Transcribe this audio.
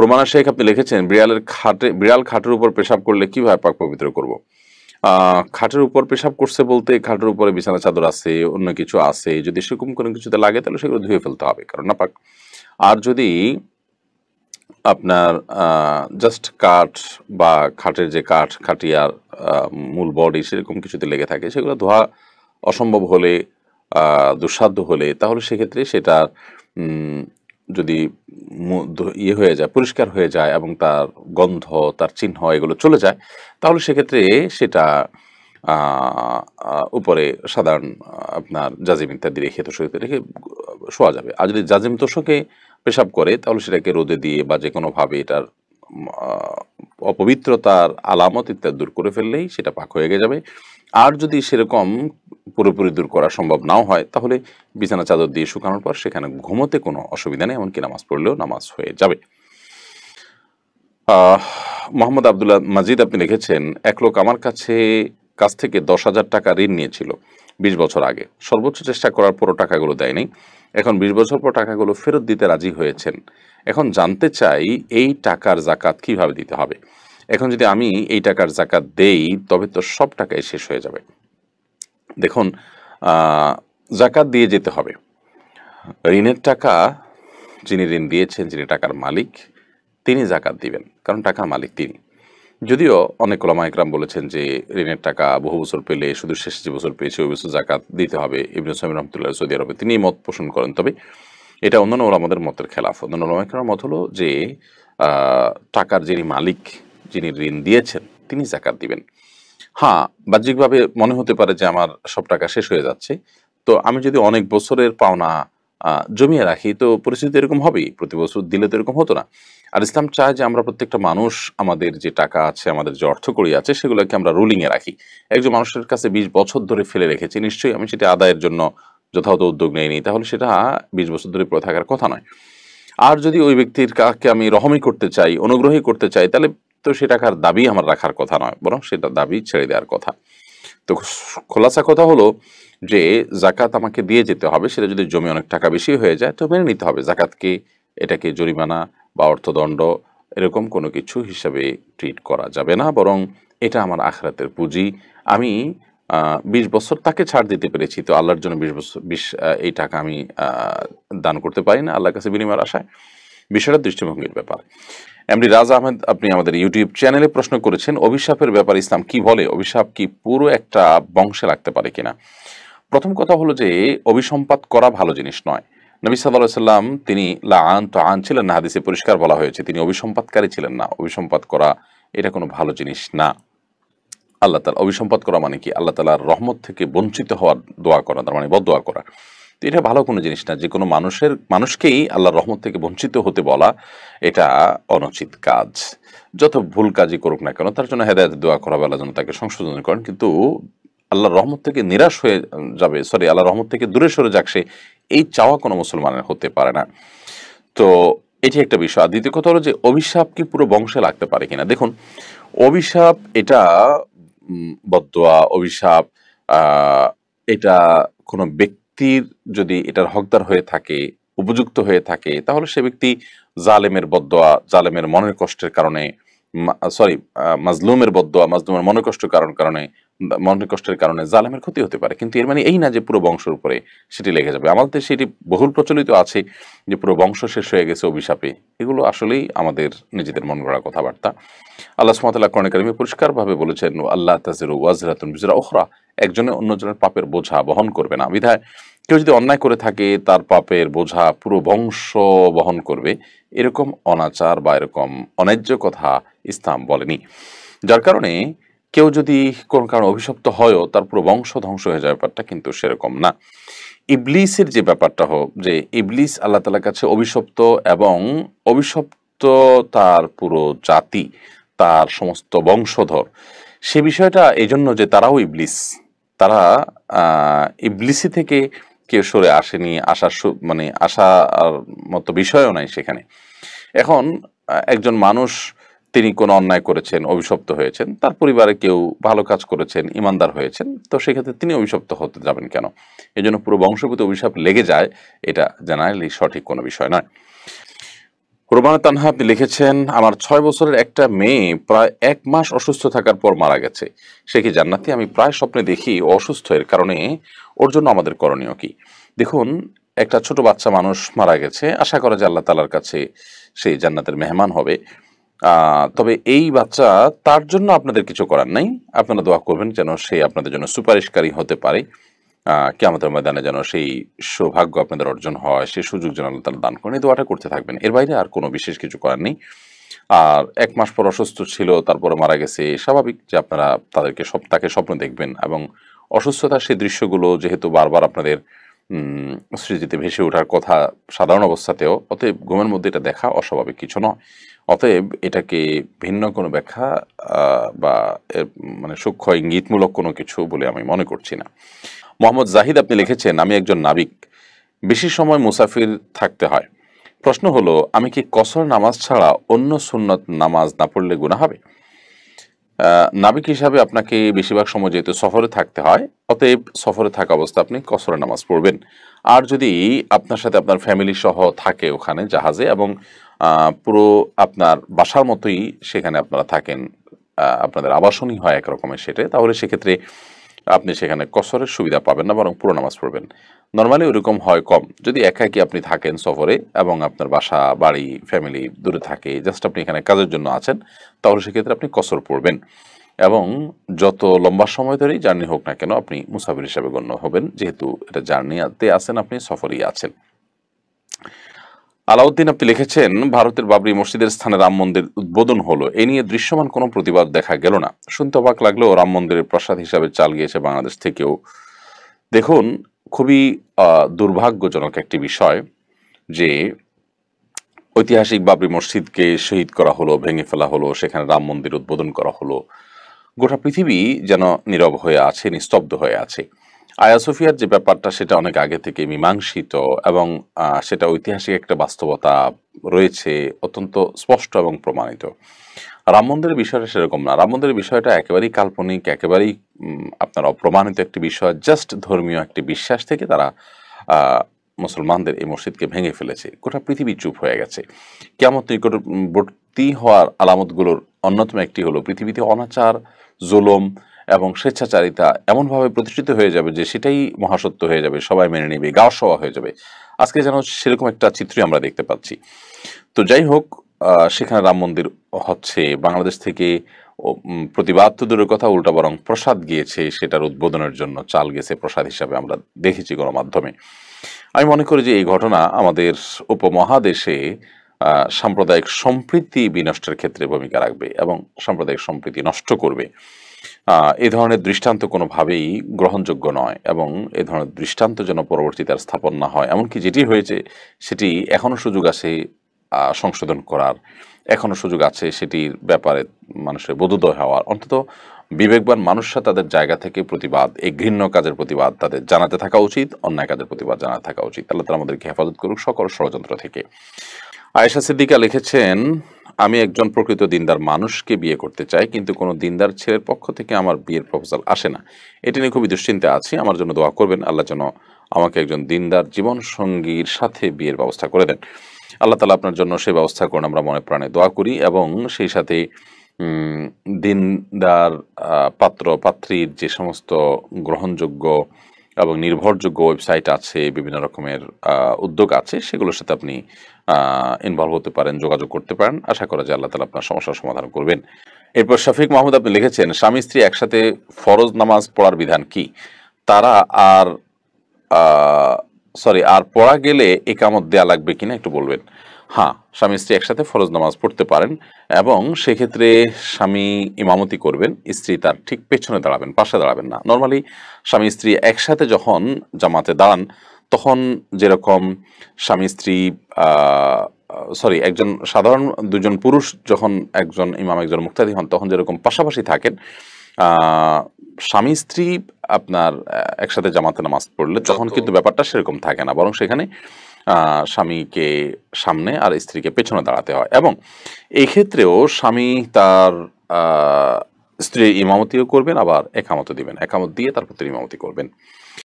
প্রমাণা শেখ আপনি লিখেছেন বিড়াল খাটের উপর পেশাব করলে কিভাবে পাক পবিত্র করব? খাটের উপর পেশাব করছে বলতে খাটের উপরে বিছানা চাদর আছে, অন্য কিছু আছে। যদি সেরকম কোনো কিছুতে লাগে তাহলে সেগুলো ধুয়ে ফেলতে হবে, কারণ নাপাক। আর যদি আপনার জাস্ট কাঠ বা খাটের যে খাটিয়ার মূল বডি সেরকম কিছুতে লেগে থাকে, সেগুলো ধোয়া অসম্ভব হলে, দুঃসাধ্য হলে, তাহলে সেক্ষেত্রে সেটা যদি ইয়ে হয়ে যায়, পরিষ্কার হয়ে যায় এবং তার গন্ধ, তার চিহ্ন এগুলো চলে যায়, তাহলে সেক্ষেত্রে সেটা উপরে সাধারণ আপনার জাজিম ইত্যাদি রেখে তোষকে রেখে শোয়া যাবে। আর যদি জাজিম তোষকে পেশাব করে তাহলে সেটাকে রোদে দিয়ে বা যে কোনোভাবে এটার অপবিত্রতার আলামত ইত্যাদি দূর করে ফেললেই সেটা পাক হয়ে যাবে। আর যদি সেরকম পুরোপুরি দূর করা সম্ভব নাও হয় তাহলে বিছানা চাদর দিয়ে শুকানোর পর সেখানে ঘুমোতে কোনো অসুবিধা নেই, এমনকি নামাজ পড়লেও নামাজ হয়ে যাবে। মোহাম্মদ আবদুল্লাহ মাজিদ আপনি লিখেছেন, এক লোক আমার কাছ থেকে 10,000 টাকা ঋণ নিয়েছিল 20 বছর আগে। সর্বোচ্চ চেষ্টা করার পরও টাকাগুলো দেয়নি। এখন 20 বছর পর টাকাগুলো ফেরত দিতে রাজি হয়েছেন। এখন জানতে চাই এই টাকার জাকাত কিভাবে দিতে হবে। এখন যদি আমি এই টাকার জাকাত দেই তবে তো সব টাকাই শেষ হয়ে যাবে। দেখুন, জাকাত দিয়ে যেতে হবে। ঋণের টাকা যিনি ঋণ দিয়েছেন, যিনি টাকার মালিক, তিনি জাকাত দিবেন, কারণ টাকার মালিক তিনি। যদিও অনেক ওলামা একরাম বলেছেন যে ঋণের টাকা বহু বছর পেলে শুধু শেষ যে বছর পেয়েছে ওই বছর জাকাত দিতে হবে। ইবনে সাইম রহমতুল্লাহ সৌদি আরবে তিনি মত পোষণ করেন, তবে এটা অন্যান্য ওলামাদের মতের খেলাফ। অন্যান্য ওলামা একরামের মত হলো যে টাকার যিনি মালিক, যিনি ঋণ দিয়েছেন, তিনি জাকাত দিবেন। হ্যাঁ, বাহ্যিকভাবে মনে হতে পারে যে আমার সব টাকা শেষ হয়ে যাচ্ছে, তো আমি যদি অনেক বছরের পাওনা জমিয়ে রাখি তো পরিস্থিতি এরকম হবেই। প্রতি বছর দিলে তো এরকম হতো না। আর ইসলাম চায় যে আমরা প্রত্যেকটা মানুষ আমাদের যে টাকা আছে, আমাদের যে অর্থকড়ি আছে, সেগুলোকে আমরা রুলিংয়ে রাখি। একজন মানুষের কাছে 20 বছর ধরে ফেলে রেখেছি, নিশ্চয়ই আমি সেটা আদায়ের জন্য যথাযথ উদ্যোগ নেইনি, তাহলে সেটা 20 বছর ধরে পড়ে থাকার কথা নয়। আর যদি ওই ব্যক্তির কাকে আমি রহমই করতে চাই, অনুগ্রহই করতে চাই, তাহলে তো সে টাকার দাবি আমার রাখার কথা নয়, বরং সেটা দাবি ছেড়ে দেওয়ার কথা। তো খোলাসা কথা হলো যে জাকাত আমাকে দিয়ে যেতে হবে। সেটা যদি জমি অনেক টাকা বেশি হয়ে যায় তো মেনে নিতে হবে জাকাতকে। এটাকে জরিমানা বা অর্থদণ্ড এরকম কোনো কিছু হিসাবে ট্রিট করা যাবে না, বরং এটা আমার আখরাতের পুঁজি। আমি 20 বছর তাকে ছাড় দিতে পেরেছি, তো আল্লাহর জন্য 20 এই টাকা আমি দান করতে পারি না আল্লাহর কাছে বিনিময়ের আশায়। বিষয়টা দৃষ্টিভঙ্গির ব্যাপার। এমডি রাজ আহমেদ আপনি আমাদের ইউটিউব চ্যানেলে প্রশ্ন করেছেন, অভিশাপের ব্যাপারে ইসলাম কি বলে? অভিশাপ কি পুরো একটা বংশে লাগতে পারে কিনা? প্রথম কথা হলো যে অভিসম্পাত করা ভালো জিনিস নয়। নবী সাল্লাল্লাহু আলাইহি সাল্লাম তিনি লাআন তাআন ছিলেন না, হাদিসে পরিষ্কার বলা হয়েছে তিনি অভিসম্পাতকারী ছিলেন না। অভিসম্পাত করা এটা কোনো ভালো জিনিস না। আল্লাহ তাআলা অভিসম্পাত করা মানে কি? আল্লাহ তাআলার রহমত থেকে বঞ্চিত হওয়ার দোয়া করা, তার মানে বদদোয়া করা। তো এটা ভালো কোনো জিনিস না। যে কোনো মানুষকেই আল্লাহর রহমত থেকে বঞ্চিত হতে বলা এটা অনুচিত কাজ। যত ভুল কাজই করুক না কেন তার জন্য হেদায়েতের দোয়া করা, আল্লাহ যেন তাকে সংশোধন করেন। কিন্তু আল্লাহর রহমত থেকে নিরাশ হয়ে যাবে, আল্লাহর রহমত থেকে দূরে সরে যাক সে, এই চাওয়া কোনো মুসলমানের হতে পারে না। তো এটি একটা বিষয়। আর দ্বিতীয় কথা হলো যে অভিশাপ কি পুরো বংশে লাগতে পারে কিনা? দেখুন, অভিশাপ এটা বদদোয়া, অভিশাপ এটা কোনো ব্যক্তির যদি এটার হকদার হয়ে থাকে, উপযুক্ত হয়ে থাকে, তাহলে সে ব্যক্তি জালেমের বদদোয়া, জালেমের মনের কষ্টের কারণে, মাজলুমের বদদোয়া, মাজলুমের মনের কষ্টের কারণে জালেমের ক্ষতি হতে পারে। কিন্তু এর মানে এই না যে পুরো বংশের উপরে সেটি লেগে যাবে। আমাদের সেটি বহুল প্রচলিত আছে যে পুরো বংশ শেষ হয়ে গেছে অভিশাপে। এগুলো আসলেই আমাদের নিজেদের মন গড়া কথাবার্তা। আল্লাহ সুবহানাহু ওয়া তাআলা কোরআনে কারিমে পরিষ্কারভাবে বলেছেন, আল্লাহ তাজিরু ওয়াজরাতুন বিজরা উখরা, একজনে অন্যজনের পাপের বোঝা বহন করবে না। বিধায় কেউ যদি অন্যায় করে থাকে তার পাপের বোঝা পুরো বংশ বহন করবে, এরকম অনাচার বা এরকম অন্যায্য কথা ইসলাম বলেনি। যার কারণে কেউ যদি কোন কারণে অভিশপ্ত হয়ও তার পুরো বংশ ধ্বংস হয়ে যাওয়ার ব্যাপারটা কিন্তু সেরকম না। ইবলিসের যে ব্যাপারটা হোক, যে ইবলিস আল্লাহ তাআলার কাছে অভিশপ্ত, এবং অভিশপ্ত তার পুরো জাতি, তার সমস্ত বংশধর, সে বিষয়টা এই জন্য যে তারাও ইবলিস, তারা ইবলিসি থেকে কেউ সরে আসেনি, মানে আসার মতো বিষয়ও নাই সেখানে। এখন একজন মানুষ তিনি কোনো অন্যায় করেছেন, অভিশপ্ত হয়েছেন, তার পরিবারে কেউ ভালো কাজ করেছেন, ইমানদার হয়েছেন, তো সেক্ষেত্রে তিনি অভিশপ্ত হতে যাবেন কেন? এই জন্য পুরো বংশগত অভিশাপ লেগে যায়, এটা জেনারেলি সঠিক কোনো বিষয় নয়। রোমানা তানহা আপনি লিখেছেন, আমার 6 বছরের একটা মেয়ে প্রায় 1 মাস অসুস্থ থাকার পর মারা গেছে। সে কি জান্নাতি? আমি প্রায় স্বপ্নে দেখি ও অসুস্থ, এর কারণে ওর জন্য আমাদের করণীয় কি? দেখুন, একটা ছোট বাচ্চা মানুষ মারা গেছে, আশা করা যায় আল্লাহ তাআলার কাছে সেই জান্নাতের মেহমান হবে। তবে এই বাচ্চা, তার জন্য আপনাদের কিছু করার নাই। আপনারা দোয়া করবেন যেন সে আপনাদের জন্য সুপারিশকারী হতে পারে। কিয়ামতের ময়দানে যেন সেই সৌভাগ্য আপনাদের অর্জন হয়, সে সুযোগ যেন আল্লাহ তাআলা দান করেন। এই দোয়াটা করতে থাকবেন। এর বাইরে আর কোনো বিশেষ কিছু করার নেই। আর ১ মাস পর অসুস্থ ছিল, তারপরে মারা গেছে। স্বাভাবিক যে আপনারা তাকে স্বপ্নে দেখবেন, এবং অসুস্থতার সেই দৃশ্যগুলো যেহেতু বারবার আপনাদের উম স্মৃতিতে ভেসে ওঠার কথা সাধারণ অবস্থাতেও, অতএব ঘুমের মধ্যে এটা দেখা অস্বাভাবিক কিছু নয়। অতএব এটাকে ভিন্ন কোনো ব্যাখ্যা বা এর মানে সূক্ষ্ম ইঙ্গিতমূলক কোনো কিছু বলে আমি মনে করছি না। মোহাম্মদ জাহিদ আপনি লিখেছেন, আমি একজন নাবিক, বেশি সময় মুসাফির থাকতে হয়। প্রশ্ন হলো, আমি কি কসর নামাজ ছাড়া অন্য সুন্নত নামাজ না পড়লে গুনাহ হবে? নাবিক হিসাবে আপনাকে বেশিরভাগ সময় যেহেতু সফরে থাকতে হয়, অতএব সফরে থাকা অবস্থা আপনি কসরের নামাজ পড়বেন। আর যদি আপনার সাথে আপনার ফ্যামিলি সহ থাকে ওখানে জাহাজে, এবং পুরো আপনার বাসার মতোই সেখানে আপনারা থাকেন, আপনাদের আবাসনই হয় একরকমের সেটা, তাহলে সেক্ষেত্রে আপনি সেখানে কসরের সুবিধা পাবেন না, বরং পুরো নামাজ পড়বেন। নরমালি ওরকম হয় কম। যদি একাকী আপনি থাকেন সফরে, এবং আপনার বাসা, বাড়ি, ফ্যামিলি দূরে থাকে, জাস্ট আপনি এখানে কাজের জন্য আছেন, তাহলে সেক্ষেত্রে আপনি কসর পড়বেন। এবং যত লম্বা সময় ধরেই জার্নি হোক না কেন, আপনি মুসাফির হিসাবে গণ্য হবেন, যেহেতু এটা জার্নিতে আছেন, আপনি সফরেই আছেন। আলাউদ্দিন আপনি লিখেছেন, ভারতের বাবরি মসজিদের স্থানে রাম মন্দির উদ্বোধন হলো, এ নিয়ে দৃশ্যমান কোনো প্রতিবাদ দেখা গেল না। শুনতে অবাক লাগলেও রাম মন্দিরের প্রাসাদ হিসাবে চাল গিয়েছে বাংলাদেশ থেকেও। দেখুন, খুবই দুর্ভাগ্যজনক একটি বিষয় যে ঐতিহাসিক বাবরি মসজিদকে শহীদ করা হলো, ভেঙে ফেলা হলো, সেখানে রাম মন্দির উদ্বোধন করা হলো। গোটা পৃথিবী যেন নীরব হয়ে আছে, নিস্তব্ধ হয়ে আছে। আয়া সোফিয়ার যে ব্যাপারটা, সেটা অনেক আগে থেকে মীমাংসিত, এবং সেটা ঐতিহাসিক একটা বাস্তবতা রয়েছে, অত্যন্ত স্পষ্ট এবং প্রমাণিত। রাম মন্দিরের বিষয়টা সেরকম না। রাম মন্দিরের বিষয়টা একেবারেই কাল্পনিক, একেবারেই আপনার অপ্রমাণিত একটি বিষয়। জাস্ট ধর্মীয় একটি বিশ্বাস থেকে তারা মুসলমানদের এই মসজিদকে ভেঙে ফেলেছে। গোটা পৃথিবী চুপ হয়ে গেছে। কিয়ামত নিকটবর্তী হওয়ার আলামতগুলোর অন্যতম একটি হলো, পৃথিবীতে অনাচার, জুলুম এবং স্বেচ্ছাচারিতা এমনভাবে প্রতিষ্ঠিত হয়ে যাবে যে সেটাই মহাসত্য হয়ে যাবে, সবাই মেনে নেবে, গাওয়া সওয়া হয়ে যাবে। আজকে যেন সেরকম একটা চিত্রই আমরা দেখতে পাচ্ছি। তো যাই হোক, সেখানে রাম মন্দির হচ্ছে, বাংলাদেশ থেকে প্রতিবাদ তো দূরের কথা, উল্টা বরং প্রসাদ গিয়েছে, সেটার উদ্বোধনের জন্য চাল গেছে প্রসাদ হিসাবে, আমরা দেখেছি গণমাধ্যমে। আমি মনে করি যে এই ঘটনা আমাদের উপমহাদেশে সাম্প্রদায়িক সম্প্রীতি বিনষ্টের ক্ষেত্রে ভূমিকা রাখবে, এবং সাম্প্রদায়িক সম্প্রীতি নষ্ট করবে। এ ধরনের দৃষ্টান্ত কোনোভাবেই গ্রহণযোগ্য নয়, এবং এ ধরনের দৃষ্টান্ত যেন পরবর্তীতে আর স্থাপন না হয়। এমনকি যেটি হয়েছে সেটি এখনও সুযোগ আছে সংশোধন করার, এখনও সুযোগ আছে সেটির ব্যাপারে মানুষের বোধোদয় হওয়ার। অন্তত বিবেকবান মানুষরা তাদের জায়গা থেকে প্রতিবাদ, এই ঘৃণ্য কাজের প্রতিবাদ তাদের জানাতে থাকা উচিত, অন্যায় কাজের প্রতিবাদ জানাতে থাকা উচিত। আল্লাহ তাআলা আমাদেরকে হেফাজত করুক সকল ষড়যন্ত্র থেকে। আয়েশা সিদ্দিকা লিখেছেন, আমি একজন প্রকৃত দিনদার মানুষকে বিয়ে করতে চাই, কিন্তু কোনো দিনদার ছেলের পক্ষ থেকে আমার বিয়ের প্রপোজাল আসে না। এটি নিয়ে খুবই দুশ্চিন্তায় আছি। আমার জন্য দোয়া করবেন, আল্লাহ যেন আমাকে একজন দিনদার জীবন সঙ্গীর সাথে বিয়ের ব্যবস্থা করে দেন। আল্লাহ তাআলা আপনার জন্য সেই ব্যবস্থা করুন, আমরা মনে প্রাণে দোয়া করি। এবং সেই সাথে দিনদার পাত্র পাত্রীর যে সমস্ত গ্রহণযোগ্য এবং নির্ভরযোগ্য ওয়েবসাইট আছে, বিভিন্ন রকমের উদ্যোগ আছে, সেগুলোর সাথে আপনি ইনভলভ হতে পারেন, যোগাযোগ করতে পারেন। আশা করা যায় আল্লাহ তাআলা আপনার সমস্যার সমাধান করবেন। এরপর শফিক মাহমুদ আপনি লিখেছেন, স্বামী স্ত্রী একসাথে ফরজ নামাজ পড়ার বিধান কি? তারা আর আর পড়া গেলে একামত দেয়া লাগবে কিনা একটু বলবেন। হ্যাঁ, স্বামী স্ত্রী একসাথে ফরজ নামাজ পড়তে পারেন, এবং সেক্ষেত্রে স্বামী ইমামতি করবেন, স্ত্রী তার ঠিক পেছনে দাঁড়াবেন, পাশে দাঁড়াবেন না। নর্মালি স্বামী স্ত্রী একসাথে যখন জামাতে দাঁড়ান, তখন যেরকম স্বামী স্ত্রী একজন সাধারণ দুজন পুরুষ যখন একজন ইমাম একজন মুক্তাদি হন, তখন যেরকম পাশাপাশি থাকেন, স্বামী স্ত্রী আপনার একসাথে জামাতে নামাজ পড়লে তখন কিন্তু ব্যাপারটা সেরকম থাকে না, বরং সেখানে স্বামীকে সামনে আর স্ত্রীকে পেছনে দাঁড়াতে হয়। এবং এক্ষেত্রেও স্বামী তার স্ত্রীর ইমামতিও করবেন, আবার একামতও দিবেন, একামত দিয়ে তারপর তিনি ইমামতি করবেন।